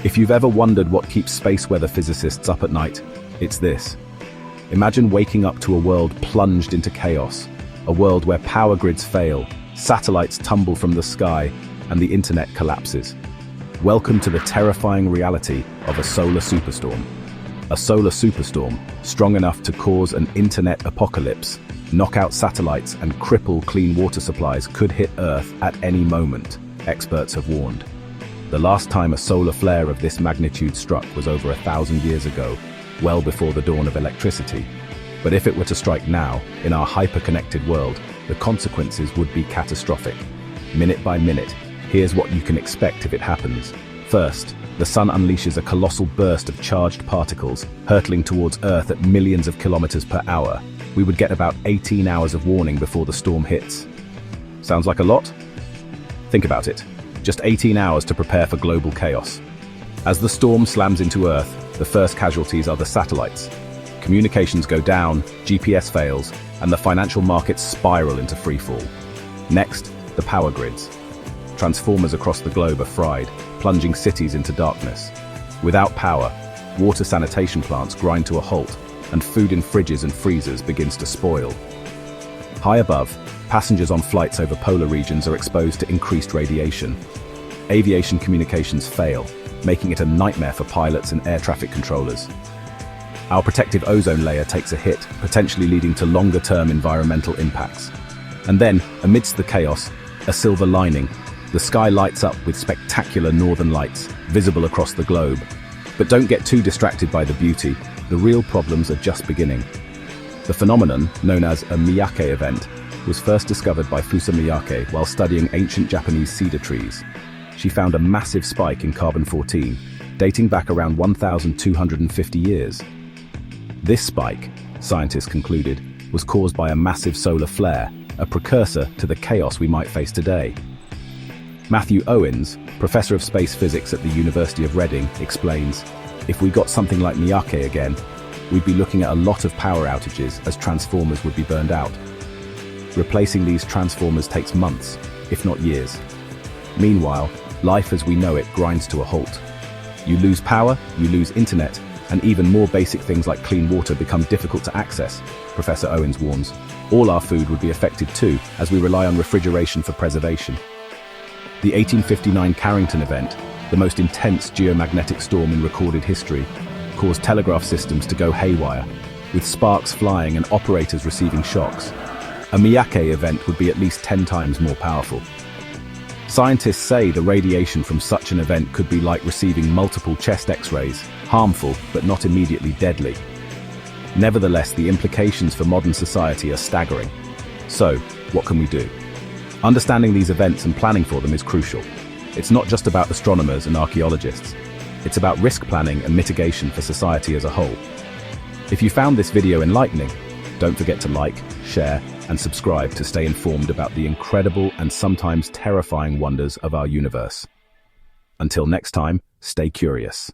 If you've ever wondered what keeps space weather physicists up at night, it's this. Imagine waking up to a world plunged into chaos, a world where power grids fail, satellites tumble from the sky, and the internet collapses. Welcome to the terrifying reality of a solar superstorm. A solar superstorm, strong enough to cause an internet apocalypse, knock out satellites and cripple clean water supplies, could hit Earth at any moment, experts have warned. The last time a solar flare of this magnitude struck was over 1,000 years ago, well before the dawn of electricity. But if it were to strike now, in our hyper-connected world, the consequences would be catastrophic. Minute by minute, here's what you can expect if it happens. First, the sun unleashes a colossal burst of charged particles, hurtling towards Earth at millions of kilometers per hour. We would get about 18 hours of warning before the storm hits. Sounds like a lot? Think about it. Just 18 hours to prepare for global chaos. As the storm slams into Earth, the first casualties are the satellites. Communications go down, GPS fails, and the financial markets spiral into freefall. Next, the power grids. Transformers across the globe are fried, plunging cities into darkness. Without power, water sanitation plants grind to a halt, and food in fridges and freezers begins to spoil. High above, passengers on flights over polar regions are exposed to increased radiation. Aviation communications fail, making it a nightmare for pilots and air traffic controllers. Our protective ozone layer takes a hit, potentially leading to longer-term environmental impacts. And then, amidst the chaos, a silver lining. The sky lights up with spectacular northern lights, visible across the globe. But don't get too distracted by the beauty. The real problems are just beginning. The phenomenon, known as a Miyake event, was first discovered by Fusa Miyake while studying ancient Japanese cedar trees. She found a massive spike in carbon-14, dating back around 1,250 years. This spike, scientists concluded, was caused by a massive solar flare, a precursor to the chaos we might face today. Matthew Owens, professor of space physics at the University of Reading, explains, if we got something like Miyake again, we'd be looking at a lot of power outages as transformers would be burned out. Replacing these transformers takes months, if not years. Meanwhile, life as we know it grinds to a halt. You lose power, you lose internet, and even more basic things like clean water become difficult to access, Professor Owens warns. All our food would be affected too, as we rely on refrigeration for preservation. The 1859 Carrington event, the most intense geomagnetic storm in recorded history, caused telegraph systems to go haywire, with sparks flying and operators receiving shocks. A Miyake event would be at least 10 times more powerful. Scientists say the radiation from such an event could be like receiving multiple chest X-rays, harmful but not immediately deadly. Nevertheless, the implications for modern society are staggering. So, what can we do? Understanding these events and planning for them is crucial. It's not just about astronomers and archaeologists. It's about risk planning and mitigation for society as a whole. If you found this video enlightening, don't forget to like, share, and subscribe to stay informed about the incredible and sometimes terrifying wonders of our universe. Until next time, stay curious.